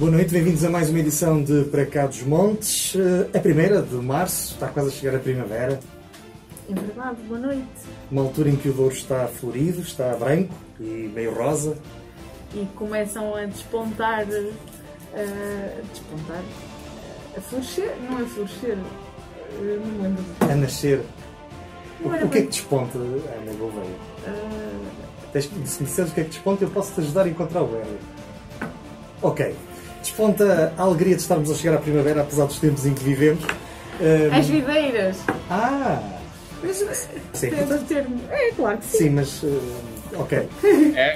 Boa noite, bem-vindos a mais uma edição de Para Cá dos Montes, a primeira de março, está quase a chegar a primavera. É verdade, boa noite. Uma altura em que o Douro está florido, está branco e meio rosa. E começam a despontar, a florescer, não é florescer, não me lembro. A nascer. O que é que desponta, Ana Gouveia? Se me disseres o que é que desponta, eu posso-te ajudar a encontrar o verbo. Ok. Desponta a alegria de estarmos a chegar à primavera, apesar dos tempos em que vivemos. As videiras. Mas sim, É claro que sim. Sim, mas... ok.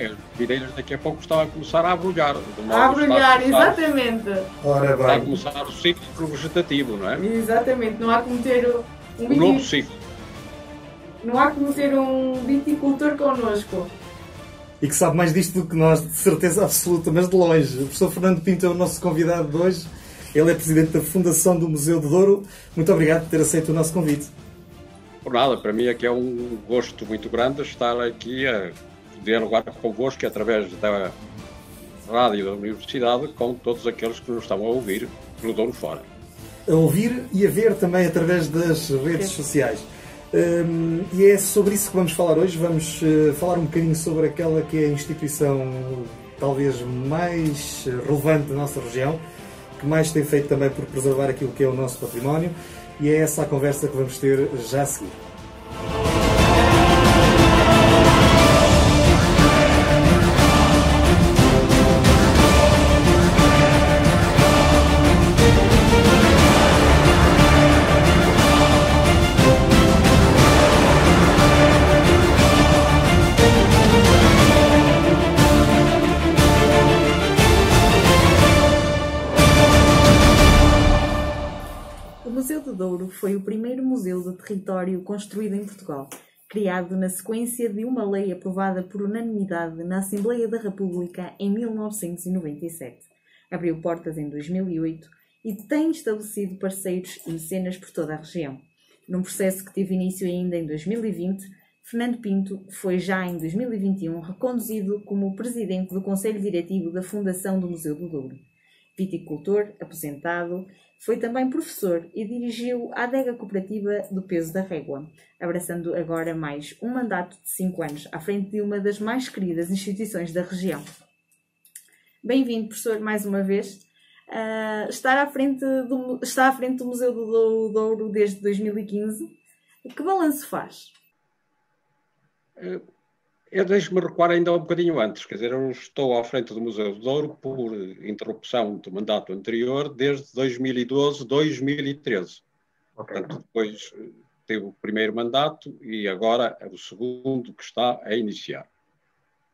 As videiras daqui a pouco estão a começar a abrolhar. A abrolhar, exatamente. Ora Está a bem. começar o ciclo vegetativo, não é? Exatamente, não há como ter Um novo ciclo. Não há como ter um viticultor connosco. E que sabe mais disto do que nós, de certeza absoluta, mas de longe. O professor Fernando Pinto é o nosso convidado de hoje. Ele é presidente da Fundação do Museu do Douro. Muito obrigado por ter aceito o nosso convite. Por nada, para mim é que é um gosto muito grande estar aqui a dialogar convosco através da rádio da Universidade com todos aqueles que nos estão a ouvir pelo Douro fora. A ouvir e a ver também através das redes sociais. E é sobre isso que vamos falar hoje. Vamos falar um bocadinho sobre aquela que é a instituição talvez mais relevante da nossa região, que mais tem feito também por preservar aquilo que é o nosso património, e é essa a conversa que vamos ter já a seguir. O Museu do Douro foi o primeiro museu de território construído em Portugal, criado na sequência de uma lei aprovada por unanimidade na Assembleia da República em 1997. Abriu portas em 2008 e tem estabelecido parceiros e mecenas por toda a região. Num processo que teve início ainda em 2020, Fernando Pinto foi já em 2021 reconduzido como presidente do Conselho Diretivo da Fundação do Museu do Douro. Viticultor, aposentado, foi também professor e dirigiu a adega cooperativa do Peso da Régua, abraçando agora mais um mandato de 5 anos à frente de uma das mais queridas instituições da região. Bem-vindo, professor, mais uma vez. Está à frente do Museu do Douro desde 2015. Que balanço faz? Eu deixo-me recuar ainda um bocadinho antes, quer dizer, eu estou à frente do Museu do Douro por interrupção do mandato anterior desde 2012, 2013. Ok. Portanto, depois teve o primeiro mandato e agora é o segundo que está a iniciar.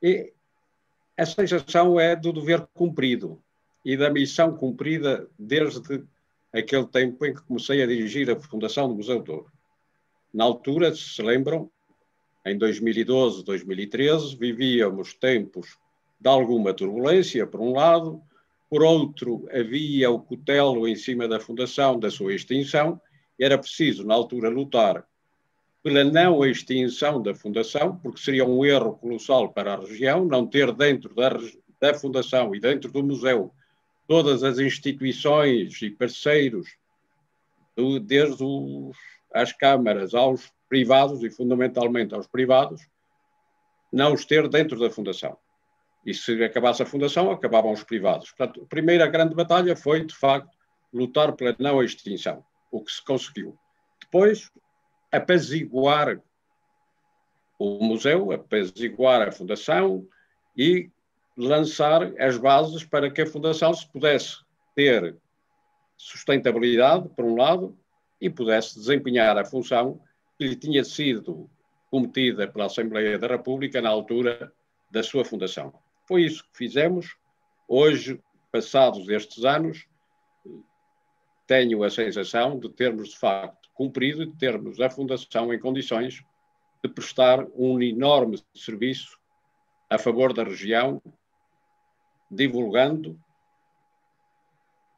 E a sensação é do dever cumprido e da missão cumprida desde aquele tempo em que comecei a dirigir a Fundação do Museu do Douro. Na altura, se lembram, em 2012, 2013, vivíamos tempos de alguma turbulência, por um lado. Por outro, havia o cutelo em cima da Fundação, da sua extinção. Era preciso, na altura, lutar pela não extinção da Fundação, porque seria um erro colossal para a região, não ter dentro da Fundação e dentro do museu todas as instituições e parceiros, desde as câmaras aos privados e fundamentalmente aos privados, não os ter dentro da Fundação. E se acabasse a Fundação, acabavam os privados. Portanto, a primeira grande batalha foi, de facto, lutar pela não extinção, o que se conseguiu. Depois, apaziguar o museu, apaziguar a Fundação e lançar as bases para que a Fundação se pudesse ter sustentabilidade, por um lado, e pudesse desempenhar a função que lhe tinha sido cometida pela Assembleia da República na altura da sua fundação. Foi isso que fizemos. Hoje, passados estes anos, tenho a sensação de termos, de facto, cumprido e de termos a Fundação em condições de prestar um enorme serviço a favor da região, divulgando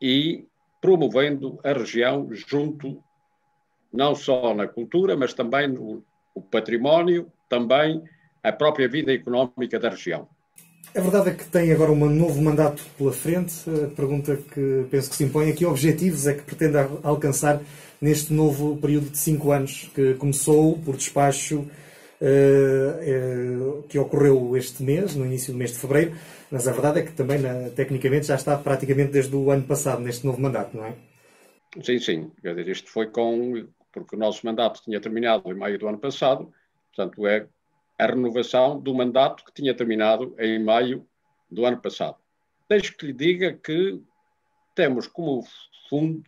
e promovendo a região junto não só na cultura, mas também no património, também a própria vida económica da região. A verdade é que tem agora um novo mandato pela frente. A pergunta que penso que se impõe é que objetivos é que pretende alcançar neste novo período de 5 anos que começou por despacho que ocorreu este mês, no início do mês de fevereiro, mas a verdade é que também, tecnicamente, já está praticamente desde o ano passado, neste novo mandato, não é? Sim, sim. Quer dizer, isto foi porque o nosso mandato tinha terminado em maio do ano passado, portanto, é a renovação do mandato que tinha terminado em maio do ano passado. Deixe que lhe diga que temos como fundo,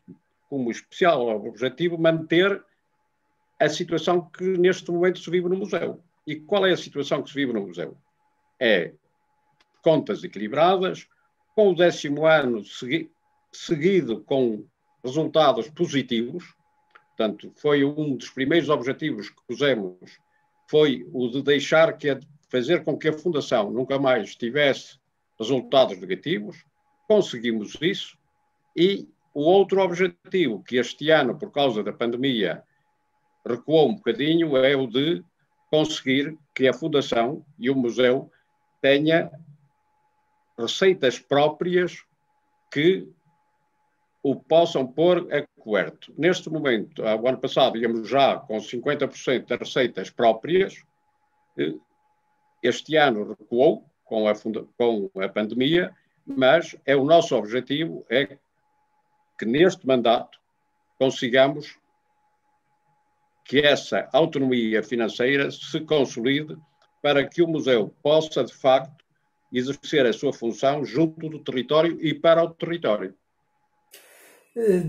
como especial objetivo, manter a situação que neste momento se vive no museu. E qual é a situação que se vive no museu? É contas equilibradas, com o 10º ano seguido com resultados positivos. Portanto, foi um dos primeiros objetivos que pusemos, foi o de fazer com que a Fundação nunca mais tivesse resultados negativos. Conseguimos isso. E o outro objetivo, que este ano, por causa da pandemia, recuou um bocadinho, é o de conseguir que a Fundação e o Museu tenha receitas próprias que o possam pôr a coberto. Neste momento, o ano passado, íamos já com 50% das receitas próprias. Este ano recuou com a pandemia, mas o nosso objetivo é que neste mandato consigamos que essa autonomia financeira se consolide para que o museu possa, de facto, exercer a sua função junto do território e para o território.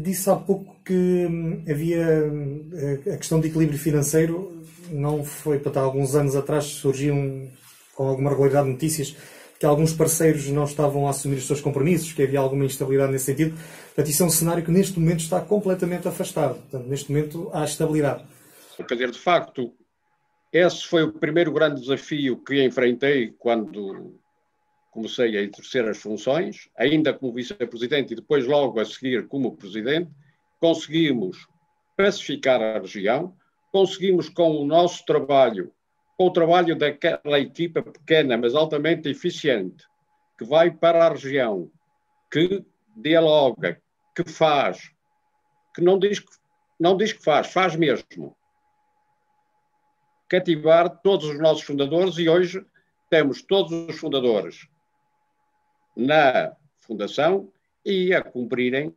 Disse há pouco que havia a questão de equilíbrio financeiro, não foi para alguns anos atrás, surgiam com alguma regularidade notícias que alguns parceiros não estavam a assumir os seus compromissos, que havia alguma instabilidade nesse sentido. Portanto, isso é um cenário que neste momento está completamente afastado. Portanto, neste momento há estabilidade. Quer dizer, de facto, esse foi o primeiro grande desafio que enfrentei quando comecei a exercer as funções, ainda como vice-presidente e depois logo a seguir como presidente. Conseguimos pacificar a região, conseguimos com o nosso trabalho, com o trabalho daquela equipa pequena, mas altamente eficiente, que vai para a região, que dialoga, que faz, que não diz que faz mesmo. Cativar todos os nossos fundadores, e hoje temos todos os fundadores na Fundação e a cumprirem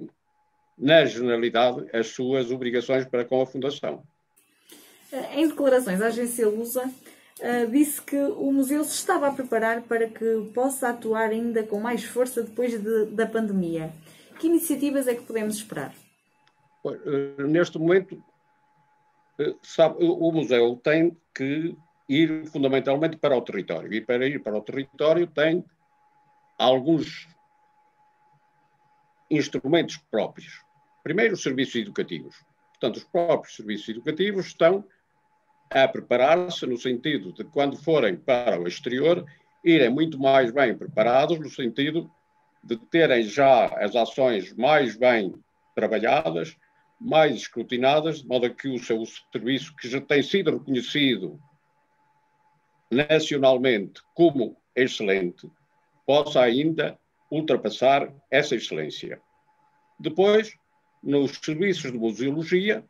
na generalidade as suas obrigações para com a Fundação. Em declarações à agência Lusa, disse que o museu se estava a preparar para que possa atuar ainda com mais força depois da pandemia. Que iniciativas é que podemos esperar? Neste momento, o museu tem que ir fundamentalmente para o território. E para ir para o território tem alguns instrumentos próprios. Primeiro, os serviços educativos. Portanto, os próprios serviços educativos estão a preparar-se no sentido de, quando forem para o exterior, irem muito mais bem preparados, no sentido de terem já as ações mais bem trabalhadas, mais escrutinadas, de modo que o seu serviço, que já tem sido reconhecido nacionalmente como excelente, possa ainda ultrapassar essa excelência. Depois, nos serviços de museologia,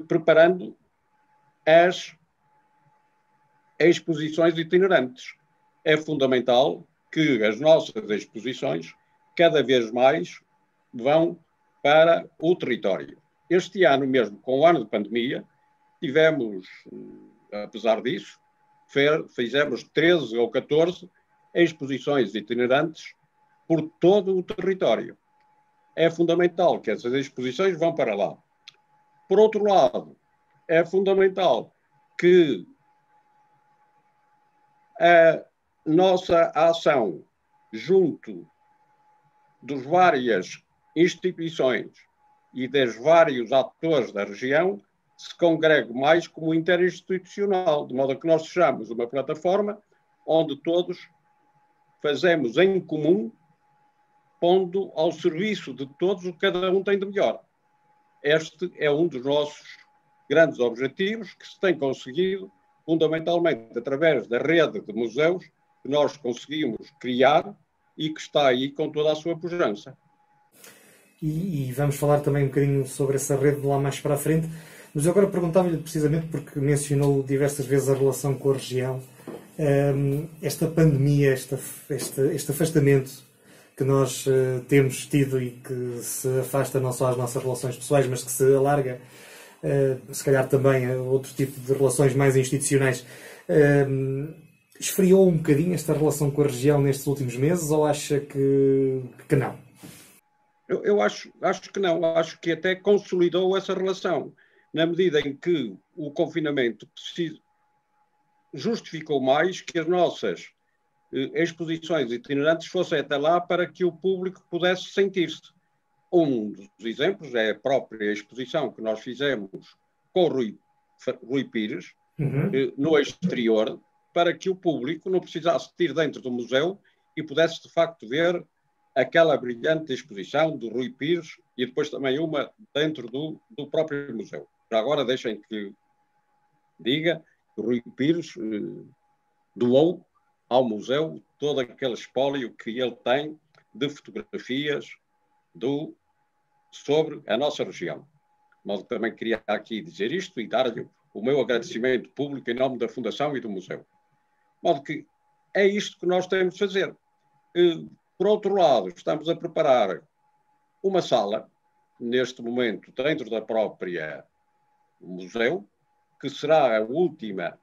preparando as exposições itinerantes. É fundamental que as nossas exposições cada vez mais vão para o território. Este ano mesmo, com o ano de pandemia, tivemos, apesar disso, fizemos 13 ou 14 exposições itinerantes por todo o território. É fundamental que essas exposições vão para lá. Por outro lado, é fundamental que a nossa ação junto das várias instituições e dos vários atores da região se congregue mais como interinstitucional, de modo que nós sejamos uma plataforma onde todos fazemos em comum, pondo ao serviço de todos o que cada um tem de melhor. Este é um dos nossos grandes objetivos, que se tem conseguido fundamentalmente através da rede de museus que nós conseguimos criar e que está aí com toda a sua pujança. E vamos falar também um bocadinho sobre essa rede lá mais para a frente. Mas eu agora perguntava-lhe precisamente porque mencionou diversas vezes a relação com a região. Esta pandemia, este afastamento que nós temos tido e que se afasta não só às nossas relações pessoais, mas que se alarga, se calhar também a outro tipo de relações mais institucionais, esfriou um bocadinho esta relação com a região nestes últimos meses ou acha que não? Eu acho que não. Acho que até consolidou essa relação, na medida em que o confinamento justificou mais que as nossas exposições itinerantes fossem até lá para que o público pudesse sentir-se. Um dos exemplos é a própria exposição que nós fizemos com o Rui Pires, no exterior, para que o público não precisasse ir dentro do museu e pudesse, de facto, ver aquela brilhante exposição do Rui Pires e depois também uma dentro do próprio museu. Já agora deixem que diga que o Rui Pires doou ao museu todo aquele espólio que ele tem de fotografias sobre a nossa região. Mas também queria aqui dizer isto e dar-lhe o meu agradecimento público em nome da Fundação e do museu. De modo que é isto que nós temos de fazer. Por outro lado, estamos a preparar uma sala, neste momento, dentro da própria museu, que será a última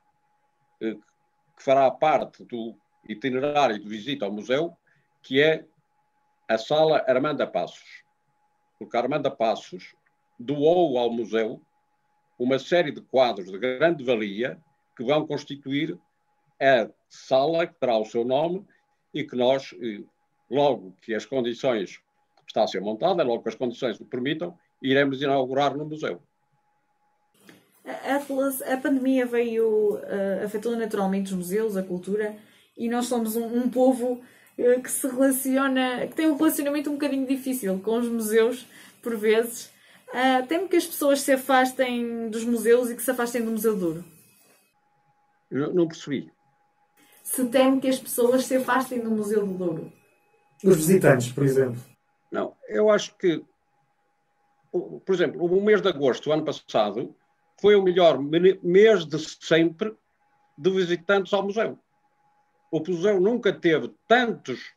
que fará parte do itinerário de visita ao museu, que é a sala Armanda Passos. Porque a Armanda Passos doou ao museu uma série de quadros de grande valia que vão constituir a sala que terá o seu nome e que nós, logo que as condições está a ser montada, logo que as condições o permitam, iremos inaugurar no museu. A pandemia veio afetou naturalmente os museus, a cultura, e nós somos um povo que se relaciona, que tem um relacionamento um bocadinho difícil com os museus, por vezes. Temo que as pessoas se afastem dos museus e que se afastem do Museu do Douro. Não percebi. Se temo que as pessoas se afastem do Museu do Douro. Os visitantes, por exemplo. Não, eu acho que, por exemplo, o mês de agosto do ano passado foi o melhor mês de sempre de visitantes ao museu. O museu nunca teve tantos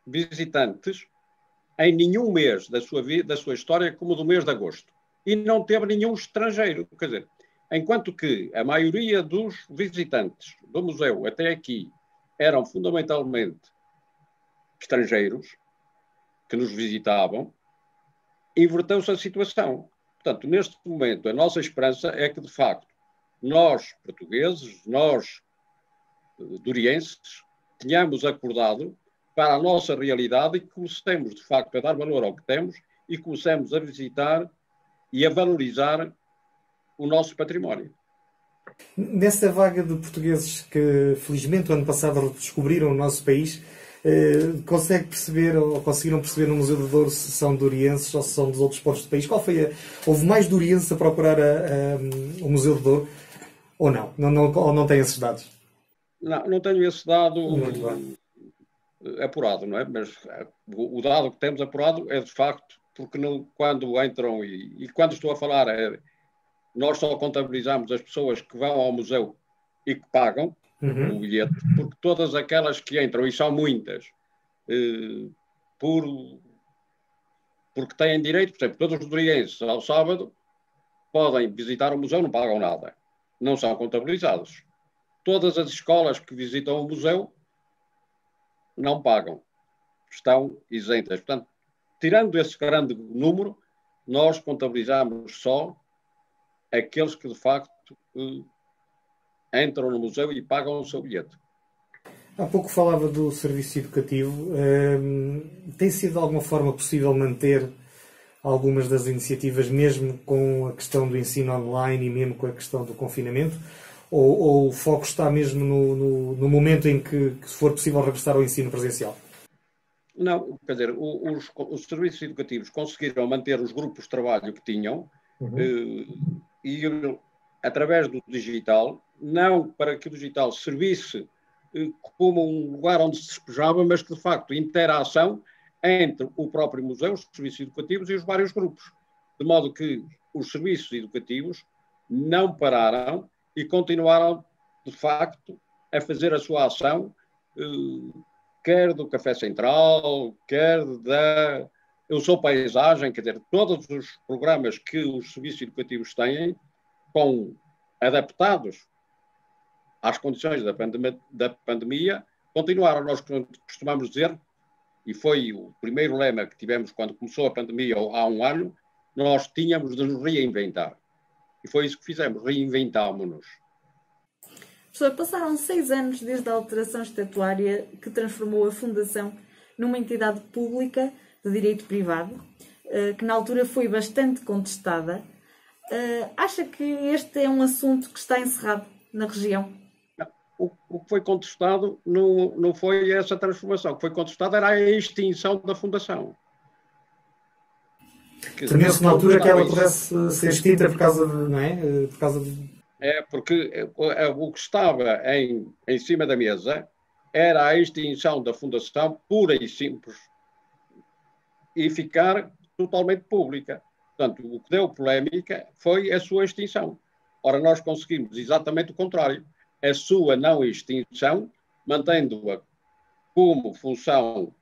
visitantes em nenhum mês da sua história como o do mês de agosto. E não teve nenhum estrangeiro. Quer dizer, enquanto que a maioria dos visitantes do museu até aqui eram fundamentalmente estrangeiros que nos visitavam, inverteu-se a situação. Portanto, neste momento, a nossa esperança é que, de facto, nós, portugueses, nós, durienses, tenhamos acordado para a nossa realidade e que comecemos, de facto, a dar valor ao que temos e comecemos a visitar e a valorizar o nosso património. Nessa vaga de portugueses que, felizmente, o ano passado redescobriram o nosso país, consegue perceber, ou conseguiram perceber no Museu do Douro se são durienses ou se são dos outros pontos do país? Houve mais durienses a procurar o Museu do Douro ou não? Ou não tem esses dados? Não tenho esse dado apurado, não é? Mas o dado que temos apurado é de facto, porque quando entram e quando estou a falar, nós só contabilizamos as pessoas que vão ao museu e que pagam o bilhete, porque todas aquelas que entram, e são muitas, porque têm direito, por exemplo, todos os durienses ao sábado podem visitar o museu, não pagam nada, não são contabilizados. Todas as escolas que visitam o museu não pagam, estão isentas. Portanto, tirando esse grande número, nós contabilizamos só aqueles que de facto entram no museu e pagam o seu bilhete. Há pouco falava do serviço educativo. Tem sido de alguma forma possível manter algumas das iniciativas, mesmo com a questão do ensino online e mesmo com a questão do confinamento? Ou o foco está mesmo no momento em que se for possível regressar ao ensino presencial? Não, quer dizer, os serviços educativos conseguiram manter os grupos de trabalho que tinham e através do digital, não para que o digital servisse como um lugar onde se despejava, mas que, de facto, interação entre o próprio museu, os serviços educativos e os vários grupos. De modo que os serviços educativos não pararam e continuaram, de facto, a fazer a sua ação, quer do Café Central, quer da Eu Sou Paisagem, quer dizer, todos os programas que os serviços educativos têm, adaptados às condições da pandemia, continuaram. Nós costumamos dizer, e foi o primeiro lema que tivemos quando começou a pandemia há um ano, nós tínhamos de nos reinventar. E foi isso que fizemos, reinventámonos. Professor, passaram 6 anos desde a alteração estatutária que transformou a Fundação numa entidade pública de direito privado, que na altura foi bastante contestada. Acha que este é um assunto que está encerrado na região? O que foi contestado não foi essa transformação. O que foi contestado era a extinção da Fundação. Temeu-se na altura que ela pudesse ser extinta por causa de, não é? Por causa de... Porque o que estava em cima da mesa era a extinção da Fundação pura e simples e ficar totalmente pública. Portanto, o que deu polémica foi a sua extinção. Ora, nós conseguimos exatamente o contrário. A sua não extinção, mantendo-a como fundação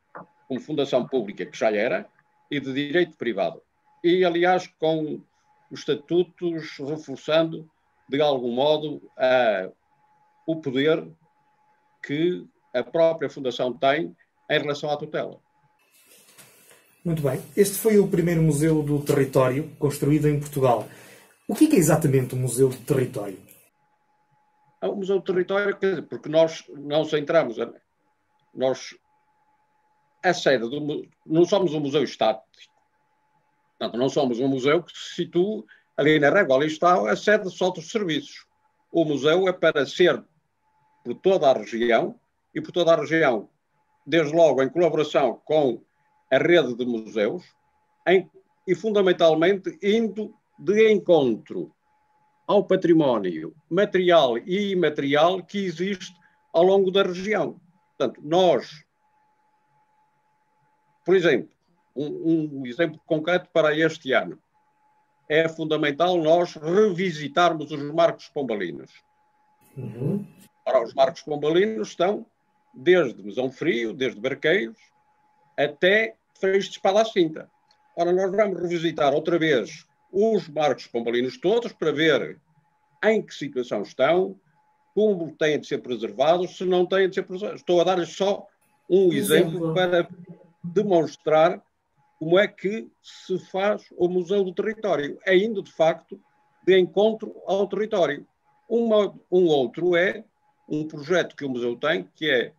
pública que já era e de direito privado. E, aliás, com os estatutos reforçando, de algum modo, o poder que a própria Fundação tem em relação à tutela. Muito bem. Este foi o primeiro museu do território construído em Portugal. O que é exatamente o Museu do Território? O Museu do Território, porque nós não centramos, a sede não somos um museu estático. Portanto, não somos um museu que se situa ali na Régua. Ali está a sede só dos serviços. O museu é para ser por toda a região, e por toda a região, desde logo em colaboração com a rede de museus, e fundamentalmente indo de encontro ao património material e imaterial que existe ao longo da região. Portanto, nós, por exemplo, um exemplo concreto para este ano, é fundamental nós revisitarmos os Marcos Pombalinos. Ora, os Marcos Pombalinos estão desde Mesão Frio, desde Barqueiros, até Freixo de Espada à Cinta. Ora, nós vamos revisitar outra vez os Marcos Pombalinos todos para ver em que situação estão, como têm de ser preservados, se não têm de ser preservados. Estou a dar-lhes só um exemplo para demonstrar como é que se faz o Museu do Território, é indo, de facto, de encontro ao território. Um outro é um projeto que o museu tem, que é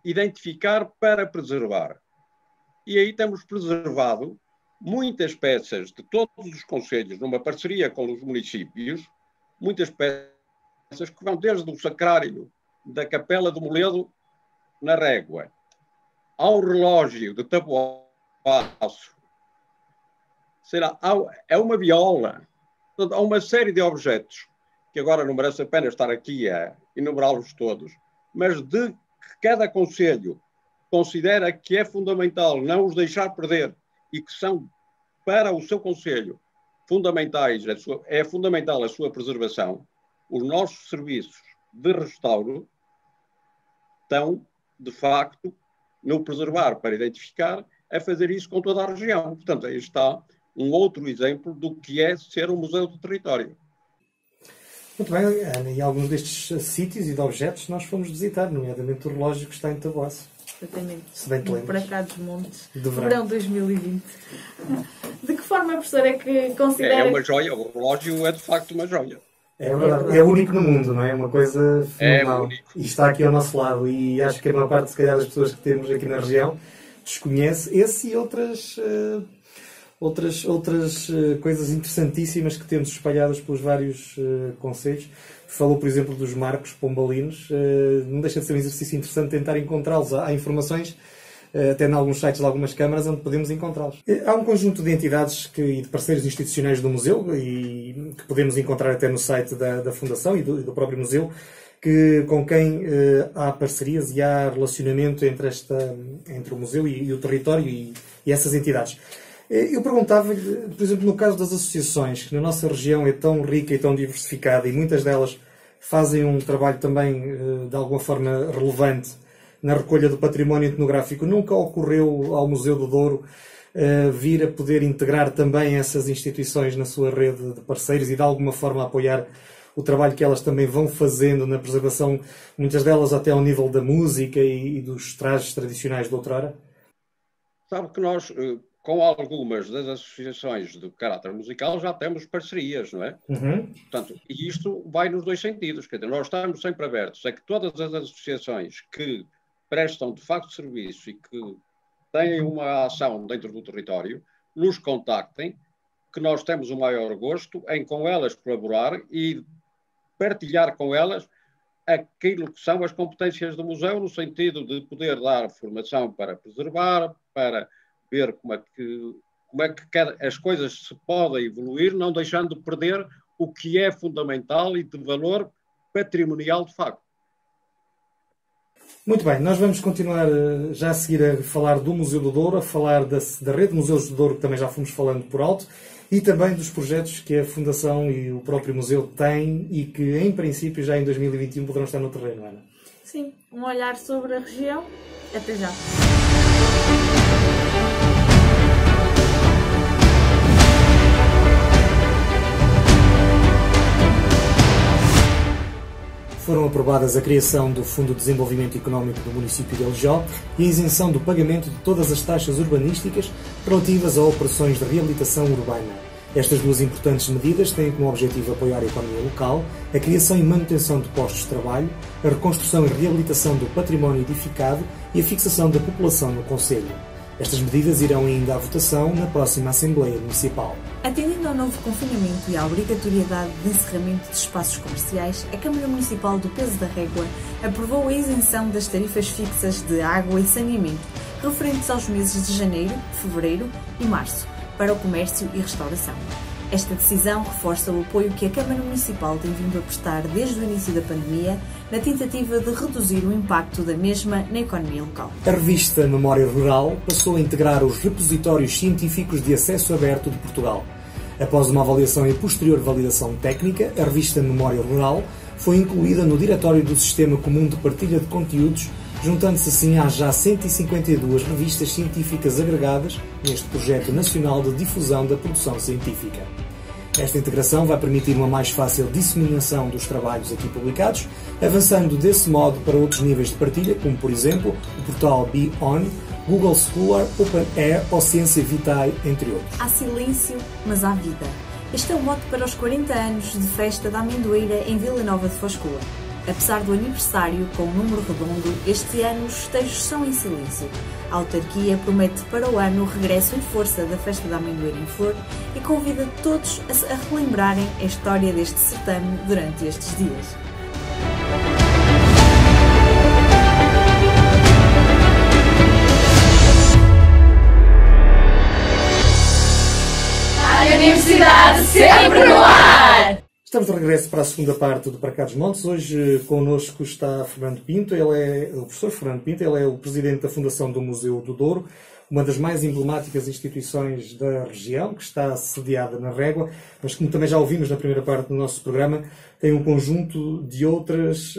identificar para preservar. E aí temos preservado muitas peças de todos os concelhos, numa parceria com os municípios, muitas peças que vão desde o sacrário da Capela do Moledo, na Régua, ao relógio de Taboaço, é uma viola. Portanto, há uma série de objetos que agora não merece a pena estar aqui a enumerá-los todos, mas de que cada concelho considera que é fundamental não os deixar perder e que são, para o seu concelho, fundamentais, é fundamental a sua preservação. Os nossos serviços de restauro estão, de facto, no preservar para identificar, a fazer isso com toda a região. Portanto, aí está um outro exemplo do que é ser um museu do território. Muito bem, Ana, e alguns destes sítios e de objetos nós fomos visitar, nomeadamente o relógio que está em Taboaço. Exatamente. Se bem te lembras. Para cá dos Montes, de verão 2020. De que forma, professora, é que considera... É uma joia, o relógio é de facto uma joia. É verdade, é único no mundo, não é? É uma coisa fenomenal. É único. E está aqui ao nosso lado, e acho que a maior parte, se calhar, das pessoas que temos aqui na região desconhece esse e outras coisas interessantíssimas que temos espalhadas pelos vários concelhos. Falou, por exemplo, dos Marcos Pombalinos. Não deixa de ser um exercício interessante tentar encontrá-los. Há informações até em alguns sites de algumas câmaras onde podemos encontrá-los. Há um conjunto de entidades e de parceiros institucionais do museu e que podemos encontrar até no site da Fundação e do próprio museu, com quem há parcerias e há relacionamento entre o museu e o território e essas entidades. Eu perguntava-lhe, por exemplo, no caso das associações, que na nossa região é tão rica e tão diversificada e muitas delas fazem um trabalho também, de alguma forma, relevante na recolha do património etnográfico. Nunca ocorreu ao Museu do Douro vir a poder integrar também essas instituições na sua rede de parceiros e de alguma forma apoiar o trabalho que elas também vão fazendo na preservação, muitas delas até ao nível da música e dos trajes tradicionais de outrora? Sabe que nós, com algumas das associações de caráter musical, já temos parcerias, não é? Uhum. Portanto, e isto vai nos dois sentidos. Quer dizer, nós estamos sempre abertos a que todas as associações que prestam de facto serviço e que têm uma ação dentro do território, nos contactem, que nós temos o maior gosto em com elas colaborar e partilhar com elas aquilo que são as competências do museu, no sentido de poder dar formação para preservar, para ver como é que as coisas se podem evoluir, não deixando de perder o que é fundamental e de valor patrimonial de facto. Muito bem, nós vamos continuar já a seguir a falar do Museu do Douro, a falar da rede de Museus do Douro, que também já fomos falando por alto, e também dos projetos que a Fundação e o próprio museu têm e que, em princípio, já em 2021 poderão estar no terreno, Ana. Sim, um olhar sobre a região. Até já. Foram aprovadas a criação do Fundo de Desenvolvimento Económico do município de Aljó e a isenção do pagamento de todas as taxas urbanísticas relativas a operações de reabilitação urbana. Estas duas importantes medidas têm como objetivo apoiar a economia local, a criação e manutenção de postos de trabalho, a reconstrução e reabilitação do património edificado e a fixação da população no concelho. Estas medidas irão ainda à votação na próxima Assembleia Municipal. Atendendo ao novo confinamento e à obrigatoriedade de encerramento de espaços comerciais, a Câmara Municipal do Peso da Régua aprovou a isenção das tarifas fixas de água e saneamento referentes aos meses de janeiro, fevereiro e março para o comércio e restauração. Esta decisão reforça o apoio que a Câmara Municipal tem vindo a prestar desde o início da pandemia na tentativa de reduzir o impacto da mesma na economia local. A revista Memória Rural passou a integrar os repositórios científicos de acesso aberto de Portugal. Após uma avaliação e posterior validação técnica, a revista Memória Rural foi incluída no Diretório do Sistema Comum de Partilha de Conteúdos, juntando-se assim às já 152 revistas científicas agregadas neste projeto nacional de difusão da produção científica. Esta integração vai permitir uma mais fácil disseminação dos trabalhos aqui publicados, avançando desse modo para outros níveis de partilha, como por exemplo o portal Be-On, Google Scholar, OpenAir ou Ciência Vitae, entre outros. Há silêncio, mas há vida. Este é o mote para os 40 anos de festa da amendoeira em Vila Nova de Foscoa. Apesar do aniversário com um número redondo, este ano os festejos são em silêncio. A autarquia promete para o ano o regresso em força da Festa da Amendoeira em Flor e convida todos a relembrarem a história deste certame durante estes dias. A Universidade sempre no ar! Estamos de regresso para a segunda parte do Para Cá dos Montes. Hoje connosco está Fernando Pinto, ele é o professor Fernando Pinto, ele é o presidente da Fundação do Museu do Douro, uma das mais emblemáticas instituições da região, que está sediada na Régua, mas como também já ouvimos na primeira parte do nosso programa, tem um conjunto de outras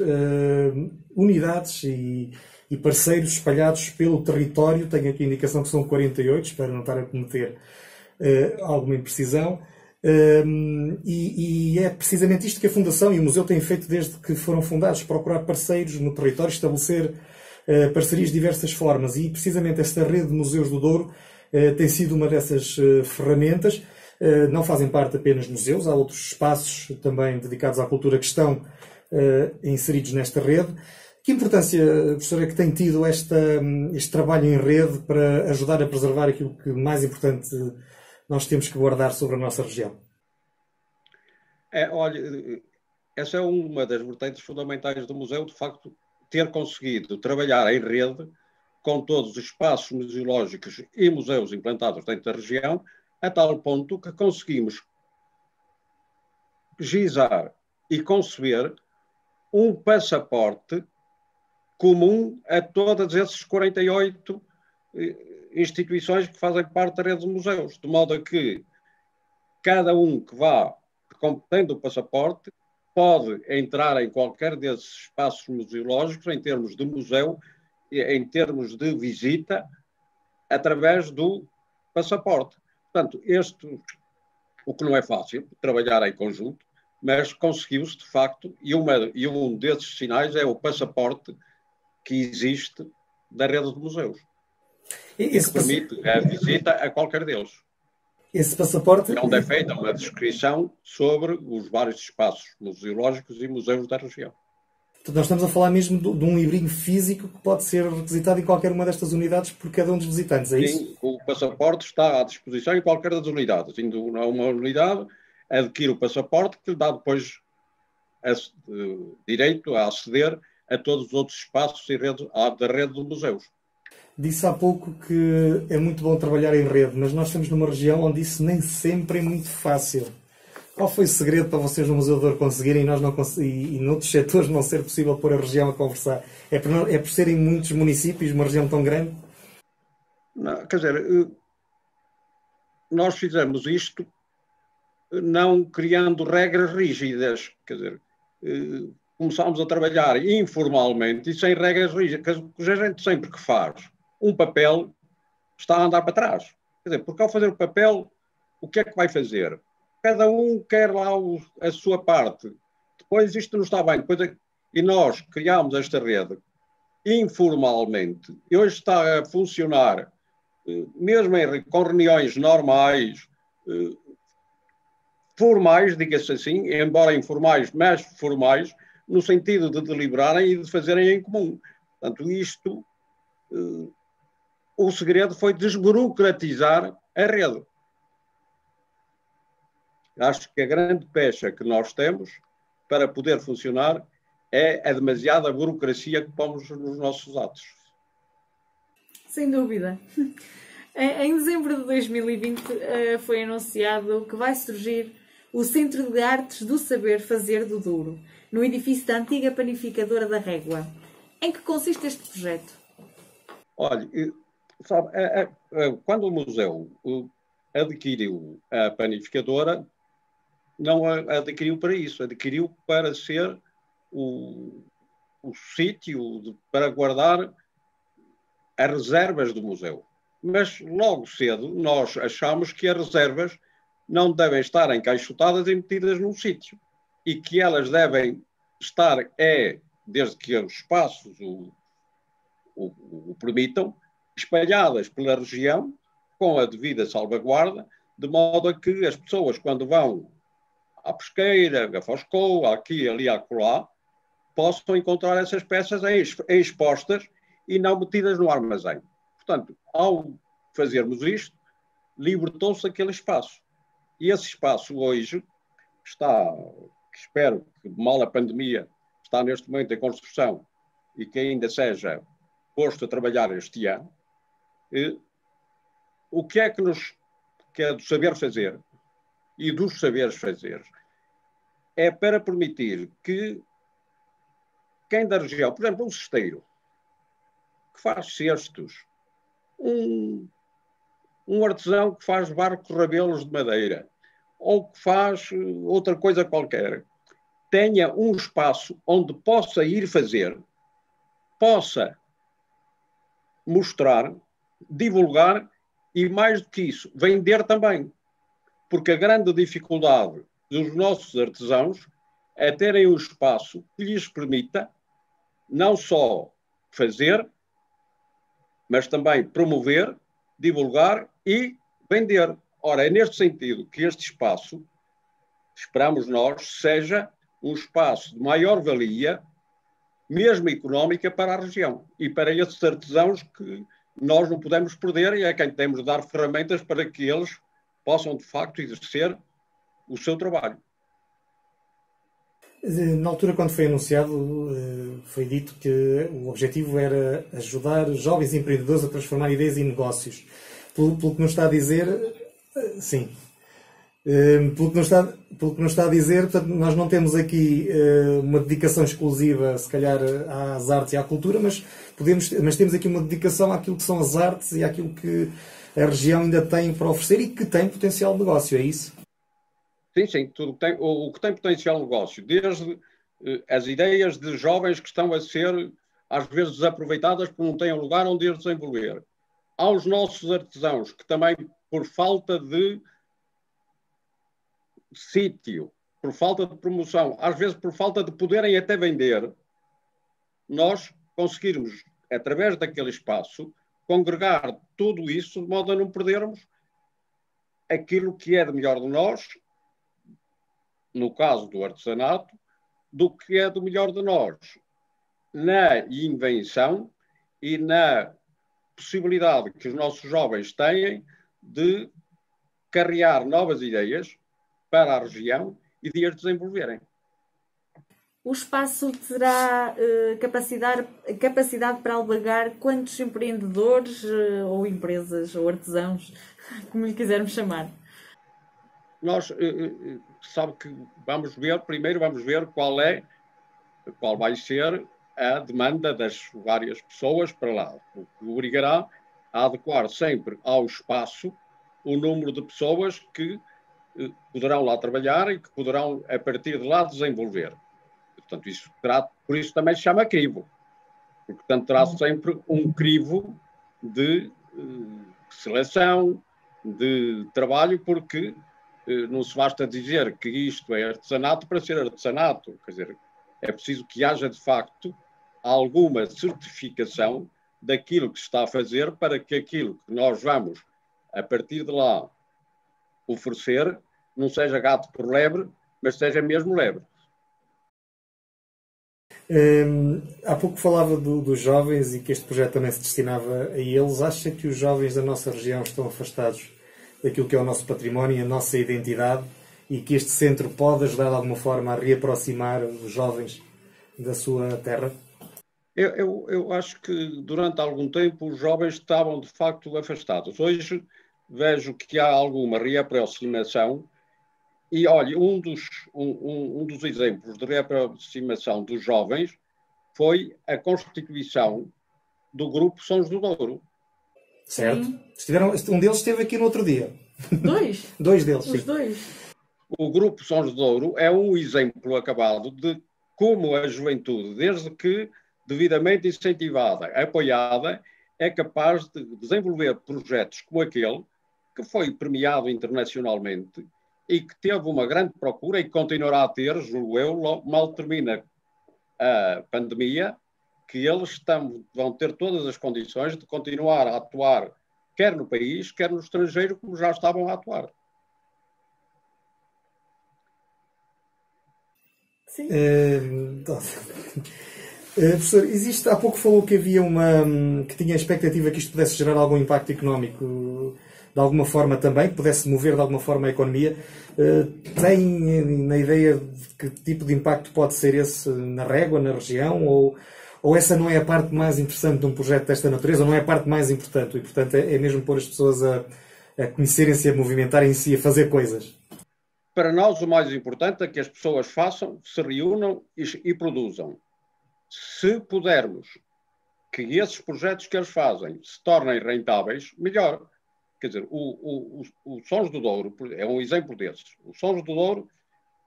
unidades e parceiros espalhados pelo território. Tenho aqui a indicação que são 48, espero não estar a cometer alguma imprecisão. E é precisamente isto que a Fundação e o Museu têm feito desde que foram fundados, procurar parceiros no território, estabelecer parcerias de diversas formas, e precisamente esta rede de museus do Douro tem sido uma dessas ferramentas. Não fazem parte apenas museus, há outros espaços também dedicados à cultura que estão inseridos nesta rede. Que importância, professora, é que tem tido este trabalho em rede para ajudar a preservar aquilo que mais importante nós temos que guardar sobre a nossa região? Olha, essa é uma das vertentes fundamentais do museu, de facto, ter conseguido trabalhar em rede com todos os espaços museológicos e museus implantados dentro da região, a tal ponto que conseguimos gizar e conceber um passaporte comum a todas esses 48 instituições que fazem parte da rede de museus, de modo a que cada um que vá tendo o passaporte pode entrar em qualquer desses espaços museológicos em termos de museu, em termos de visita, através do passaporte. Portanto, o que não é fácil, trabalhar em conjunto, mas conseguiu-se de facto, e um desses sinais é o passaporte que existe da rede de museus, que permite a visita a qualquer deles. Esse passaporte... Onde é feita uma descrição sobre os vários espaços museológicos e museus da região. Nós estamos a falar mesmo de um livrinho físico que pode ser requisitado em qualquer uma destas unidades por cada um dos visitantes, é isso? Sim, o passaporte está à disposição em qualquer das unidades. Indo a uma unidade, adquire o passaporte que lhe dá depois direito a aceder a todos os outros espaços da rede de museus. Disse há pouco que é muito bom trabalhar em rede, mas nós estamos numa região onde isso nem sempre é muito fácil. Qual foi o segredo para vocês no Museu do Douro conseguirem e noutros setores não ser possível pôr a região a conversar? É por serem muitos municípios, uma região tão grande? Não, quer dizer, nós fizemos isto não criando regras rígidas. Quer dizer, começámos a trabalhar informalmente e sem regras rígidas. A gente sempre que faz um papel está a andar para trás. Quer dizer, porque ao fazer o papel, o que é que vai fazer? Cada um quer lá a sua parte. Depois isto não está bem. E nós criámos esta rede informalmente. E hoje está a funcionar, mesmo com reuniões normais, formais, diga-se assim, embora informais, mas formais, no sentido de deliberarem e de fazerem em comum. Portanto, o segredo foi desburocratizar a rede. Acho que a grande pecha que nós temos para poder funcionar é a demasiada burocracia que pomos nos nossos atos. Sem dúvida. Em dezembro de 2020 foi anunciado que vai surgir o Centro de Artes do Saber Fazer do Douro, no edifício da antiga panificadora da Régua. Em que consiste este projeto? Olha, sabe, quando o museu adquiriu a panificadora, não a adquiriu para isso, adquiriu para ser o sítio para guardar as reservas do museu. Mas logo cedo nós achamos que as reservas não devem estar encaixotadas e metidas num sítio e que elas devem estar, desde que os espaços o permitam, espalhadas pela região com a devida salvaguarda, de modo a que as pessoas, quando vão à Pesqueira, a Foscou, aqui, ali, acolá, possam encontrar essas peças expostas e não metidas no armazém. Portanto, ao fazermos isto, libertou-se aquele espaço. E esse espaço hoje está, espero que mal a pandemia, está neste momento em construção e que ainda seja posto a trabalhar este ano. O que é que é do saber fazer e dos saberes fazer é para permitir que quem da região, por exemplo, um cesteiro que faz cestos, um artesão que faz barcos rabelos de madeira ou que faz outra coisa qualquer, tenha um espaço onde possa ir fazer, possa mostrar, divulgar e, mais do que isso, vender também. Porque a grande dificuldade dos nossos artesãos é terem um espaço que lhes permita não só fazer, mas também promover, divulgar e vender. Ora, é neste sentido que este espaço, esperamos nós, seja um espaço de maior valia, mesmo económica, para a região e para esses artesãos que nós não podemos perder e é quem temos de dar ferramentas para que eles possam, de facto, exercer o seu trabalho. Na altura, quando foi anunciado, foi dito que o objetivo era ajudar jovens empreendedores a transformar ideias em negócios. Pelo que nos está a dizer, sim. Pelo que nos está a dizer, portanto, nós não temos aqui uma dedicação exclusiva, se calhar, às artes e à cultura, mas temos aqui uma dedicação àquilo que são as artes e àquilo que a região ainda tem para oferecer e que tem potencial de negócio, é isso? Sim, sim, o que tem potencial de negócio, desde as ideias de jovens que estão a ser, às vezes, desaproveitadas porque não têm um lugar onde as desenvolver, aos nossos artesãos, que também, por falta de sítio, por falta de promoção, às vezes por falta de poderem até vender, nós conseguirmos, através daquele espaço, congregar tudo isso de modo a não perdermos aquilo que é de melhor de nós, no caso do artesanato, do que é do melhor de nós na invenção e na possibilidade que os nossos jovens têm de carrear novas ideias para a região e de as desenvolverem. O espaço terá capacidade para albergar quantos empreendedores ou empresas ou artesãos, como lhe quisermos chamar? Nós, sabe que primeiro vamos ver qual vai ser a demanda das várias pessoas para lá, o que obrigará a adequar sempre ao espaço o número de pessoas que poderão lá trabalhar e que poderão, a partir de lá, desenvolver. Portanto, por isso também se chama crivo. Porque, portanto, terá sempre um crivo de seleção, de trabalho, porque não se basta dizer que isto é artesanato para ser artesanato. Quer dizer, é preciso que haja, de facto, alguma certificação daquilo que se está a fazer para que aquilo que nós vamos, a partir de lá, oferecer, não seja gato por lebre, mas seja mesmo lebre. Há pouco falava dos jovens e que este projeto também se destinava a eles. Acha que os jovens da nossa região estão afastados daquilo que é o nosso património e a nossa identidade e que este centro pode ajudar de alguma forma a reaproximar os jovens da sua terra? Eu acho que durante algum tempo os jovens estavam de facto afastados. Hoje vejo que há alguma reaproximação e, olha, um dos exemplos de reaproximação dos jovens foi a constituição do Grupo Sons do Douro. Certo. Um deles esteve aqui no outro dia. Dois? Dois deles, Os sim. dois. O Grupo Sons do Douro é um exemplo acabado de como a juventude, desde que devidamente incentivada, apoiada, é capaz de desenvolver projetos como aquele, que foi premiado internacionalmente e que teve uma grande procura e que continuará a ter, julgo eu, mal termina a pandemia, que eles vão ter todas as condições de continuar a atuar, quer no país, quer no estrangeiro, como já estavam a atuar. Sim. Professor, há pouco falou que havia que tinha a expectativa que isto pudesse gerar algum impacto económico de alguma forma também, que pudesse mover de alguma forma a economia. Tem na ideia de que tipo de impacto pode ser esse na Régua, na região, ou essa não é a parte mais interessante de um projeto desta natureza, ou não é a parte mais importante? O importante é mesmo pôr as pessoas a conhecerem-se, a movimentarem-se e a fazer coisas. Para nós, o mais importante é que as pessoas façam, se reúnam e produzam. Se pudermos que esses projetos que eles fazem se tornem rentáveis, melhor. Quer dizer, o Sons do Douro é um exemplo desses. O Sons do Douro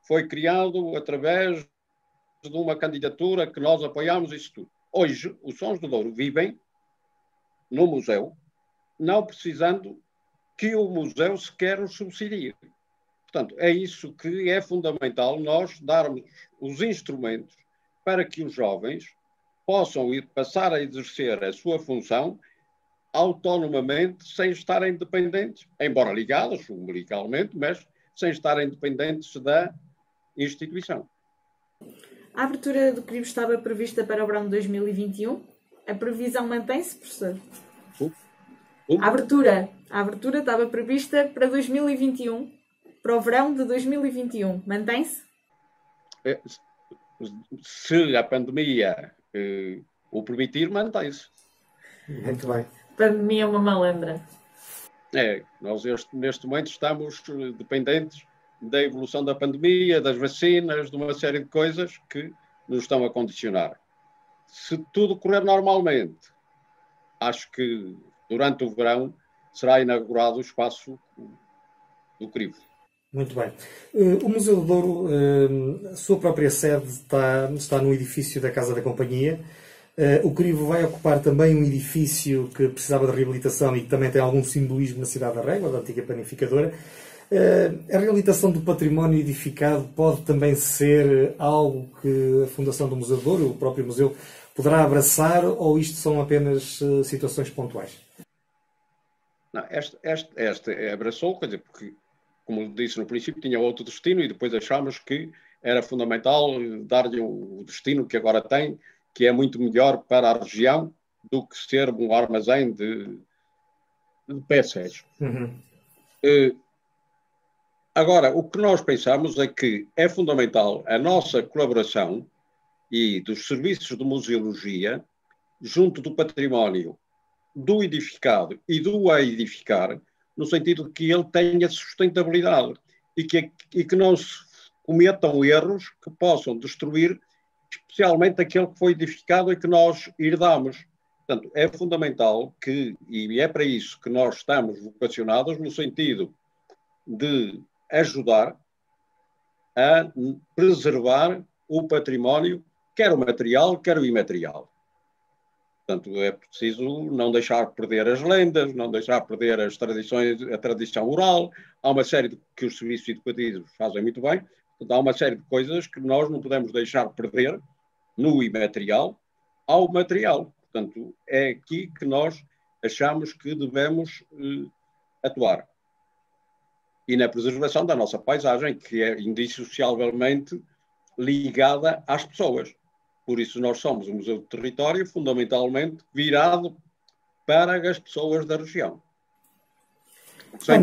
foi criado através de uma candidatura que nós apoiámos isso tudo. Hoje, os Sons do Douro vivem no museu, não precisando que o museu sequer os subsidie. Portanto, é isso que é fundamental, nós darmos os instrumentos para que os jovens possam passar a exercer a sua função autonomamente, sem estarem dependentes, embora ligados umbilicalmente, mas sem estarem dependentes da instituição. A abertura do crivo estava prevista para o verão de 2021? A previsão mantém-se, professor? A abertura estava prevista para 2021, para o verão de 2021. Mantém-se? Se a pandemia o permitir, mantém-se. Muito bem. Pandemia é uma malandra. Nós neste momento estamos dependentes da evolução da pandemia, das vacinas, de uma série de coisas que nos estão a condicionar. Se tudo correr normalmente, acho que durante o verão será inaugurado o espaço do Crivo. Muito bem. O Museu do Douro, a sua própria sede está no edifício da Casa da Companhia. O Crivo vai ocupar também um edifício que precisava de reabilitação e que também tem algum simbolismo na cidade da Régua, da antiga panificadora. A reabilitação do património edificado pode também ser algo que a Fundação do Museu do Douro, o próprio museu, poderá abraçar, ou isto são apenas situações pontuais? Não, este abraçou, quer dizer, porque, como disse no princípio, tinha outro destino e depois achámos que era fundamental dar-lhe o destino que agora tem, que é muito melhor para a região do que ser um armazém de peças. Uhum. Agora, o que nós pensamos é que é fundamental a nossa colaboração e dos serviços de museologia junto do património do edificado e do a edificar, no sentido de que ele tenha sustentabilidade e que não se cometam erros que possam destruir especialmente aquele que foi edificado e que nós herdamos. Portanto, é fundamental que, e é para isso que nós estamos vocacionados, no sentido de ajudar a preservar o património, quer o material, quer o imaterial. Portanto, é preciso não deixar perder as lendas, não deixar perder as tradições, a tradição oral. Há uma série que os serviços educativos fazem muito bem. Portanto, há uma série de coisas que nós não podemos deixar perder no imaterial ao material. Portanto, é aqui que nós achamos que devemos atuar. E na preservação da nossa paisagem, que é indissociavelmente ligada às pessoas. Por isso nós somos um museu de território fundamentalmente virado para as pessoas da região. Sem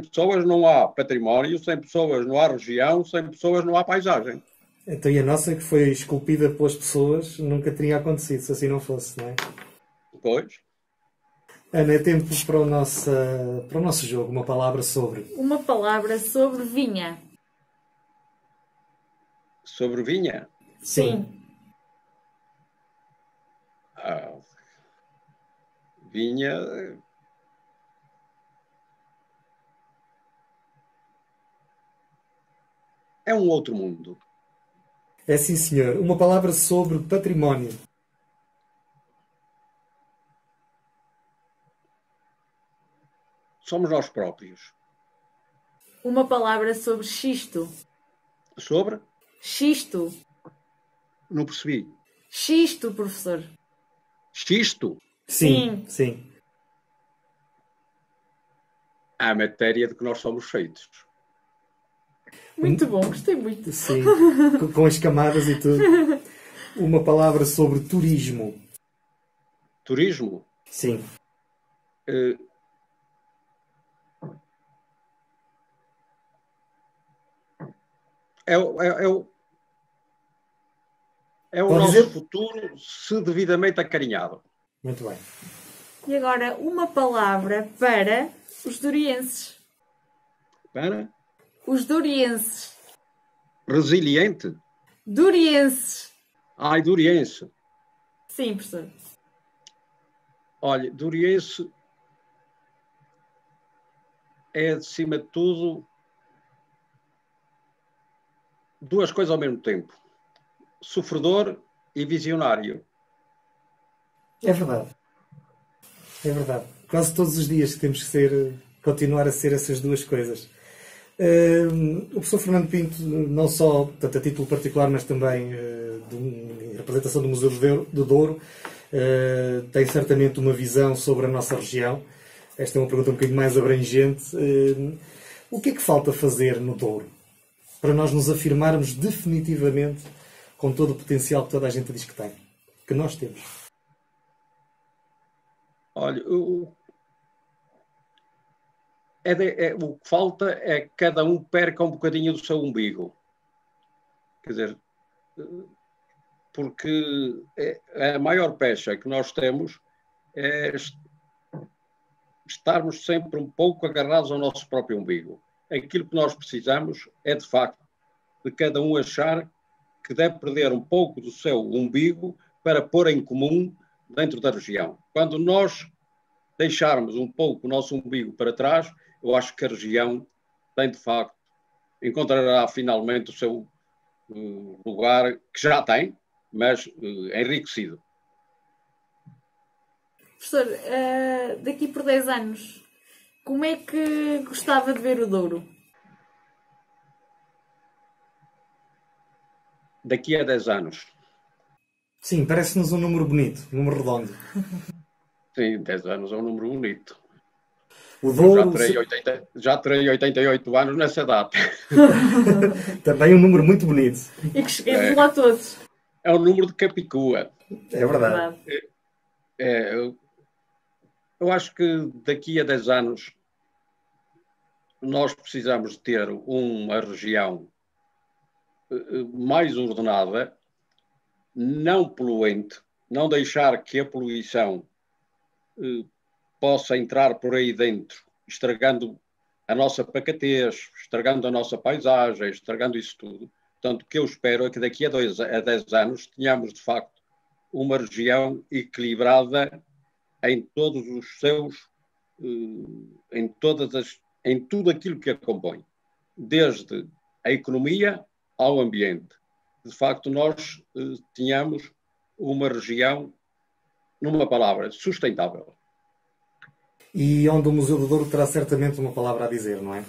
pessoas não há património, sem pessoas não há região, sem pessoas não há paisagem. Então, e a nossa, que foi esculpida pelas pessoas, nunca teria acontecido se assim não fosse, não é? Pois. Ana, é tempo para o nosso jogo. Uma palavra sobre... Uma palavra sobre vinha. Sobre vinha? Sim. Vinha... é um outro mundo. É sim, senhor. Uma palavra sobre património. Somos nós próprios. Uma palavra sobre xisto. Sobre? Xisto. Não percebi. Xisto, professor. Xisto? Sim. A matéria de que nós somos feitos. Muito bom, gostei muito. Sim, com as camadas e tudo. Uma palavra sobre turismo. Turismo? Sim. É o Pode nosso dizer? futuro, se devidamente acarinhado. Muito bem. E agora uma palavra para os dorienses. Para? Os dorienses. Resiliente? Dorienses. Ai, duriense. Sim, professor. Olha, duriense é, acima de tudo, duas coisas ao mesmo tempo. Sofredor e visionário. É verdade. É verdade. Quase todos os dias temos que continuar a ser essas duas coisas. O professor Fernando Pinto, não só portanto, a título particular, mas também em representação do Museu do Douro, tem certamente uma visão sobre a nossa região. Esta é uma pergunta um bocadinho mais abrangente. O que é que falta fazer no Douro para nós nos afirmarmos definitivamente com todo o potencial que toda a gente diz que tem, que nós temos? Olha, o que falta é que cada um perca um bocadinho do seu umbigo. Quer dizer, porque a maior pecha que nós temos é estarmos sempre um pouco agarrados ao nosso próprio umbigo. Aquilo que nós precisamos é, de facto, de cada um achar que deve perder um pouco do seu umbigo para pôr em comum dentro da região. Quando nós deixarmos um pouco o nosso umbigo para trás, eu acho que a região tem, de facto, encontrará finalmente o seu lugar, que já tem, mas enriquecido. Professor, daqui por 10 anos, como é que gostava de ver o Douro? Daqui a 10 anos. Sim, parece-nos um número bonito, um número redondo. Sim, 10 anos é um número bonito. O Douro... Já terei 88 anos nessa data. Também um número muito bonito. E que cheguemos lá todos. É o número de Capicua. É verdade. Eu acho que daqui a 10 anos nós precisamos de ter uma região mais ordenada, não poluente, não deixar que a poluição possa entrar por aí dentro, estragando a nossa pacatez, estragando a nossa paisagem, estragando isso tudo. Portanto, o que eu espero é que daqui a 10 anos tenhamos, de facto, uma região equilibrada em todos os seus, em tudo aquilo que a compõe, desde a economia ao ambiente. De facto, nós tínhamos uma região, numa palavra, sustentável. E onde o Museu do Douro terá certamente uma palavra a dizer, não é?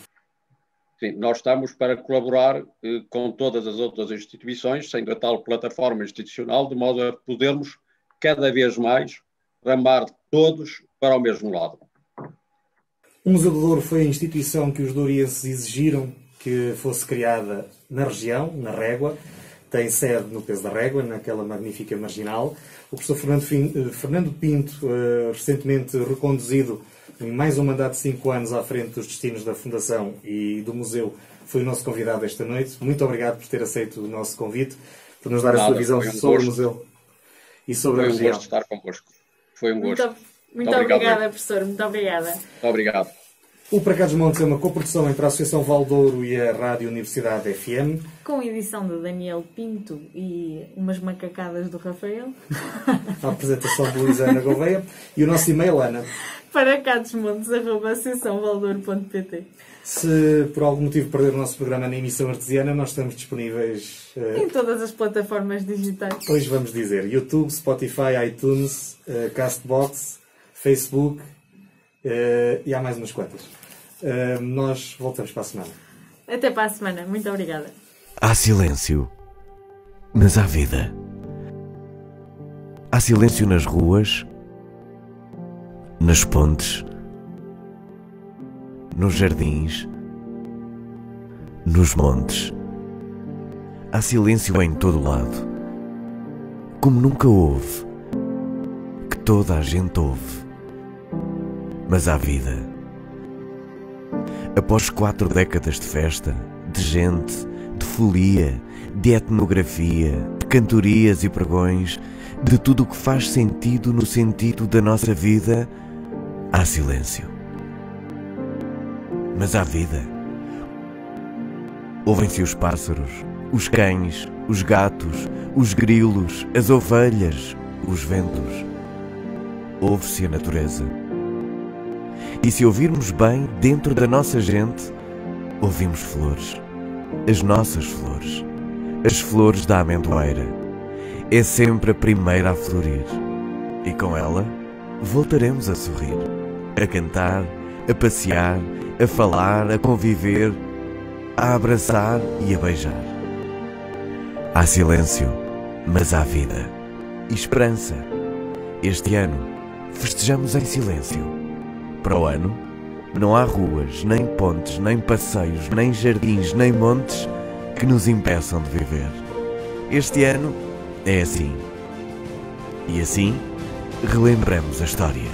Sim, nós estamos para colaborar com todas as outras instituições, sendo a tal plataforma institucional, de modo a podermos cada vez mais ramar todos para o mesmo lado. O Museu do Douro foi a instituição que os dourienses exigiram que fosse criada na região, na Régua. Tem sede no Peso da Régua, naquela magnífica marginal. O professor Fernando Pinto, recentemente reconduzido em mais um mandato de 5 anos à frente dos destinos da Fundação e do Museu, foi o nosso convidado esta noite. Muito obrigado por ter aceito o nosso convite, por nos dar a sua visão sobre o museu e sobre a região. Foi um gosto estar convosco. Foi um gosto. Muito obrigada, professor. Muito obrigada. Muito obrigado. O Para Cá dos Montes é uma coprodução entre a Associação Valdouro e a Rádio Universidade FM. Com edição de Daniel Pinto e umas macacadas do Rafael. A apresentação de Luísa Gouveia. E o nosso e-mail, Ana. paracadosmontes@associaçãovaldouro.pt. Se por algum motivo perder o nosso programa na emissão artesiana, nós estamos disponíveis em todas as plataformas digitais. Hoje vamos dizer YouTube, Spotify, iTunes, Castbox, Facebook e há mais umas quantas. Nós voltamos para a semana. Até para a semana. Muito obrigada. Há silêncio, mas há vida. Há silêncio nas ruas, nas pontes, nos jardins, nos montes. Há silêncio em todo lado, como nunca houve, que toda a gente ouve. Mas há vida. Após 4 décadas de festa, de gente, de folia, de etnografia, de cantorias e pregões, de tudo o que faz sentido no sentido da nossa vida, há silêncio. Mas há vida. Ouvem-se os pássaros, os cães, os gatos, os grilos, as ovelhas, os ventos. Ouve-se a natureza. E se ouvirmos bem dentro da nossa gente, ouvimos flores. As nossas flores. As flores da amendoeira. É sempre a primeira a florir. E com ela, voltaremos a sorrir. A cantar, a passear, a falar, a conviver, a abraçar e a beijar. Há silêncio, mas há vida. E esperança. Este ano, festejamos em silêncio. Para o ano, não há ruas, nem pontes, nem passeios, nem jardins, nem montes que nos impeçam de viver. Este ano é assim. E assim, relembramos a história.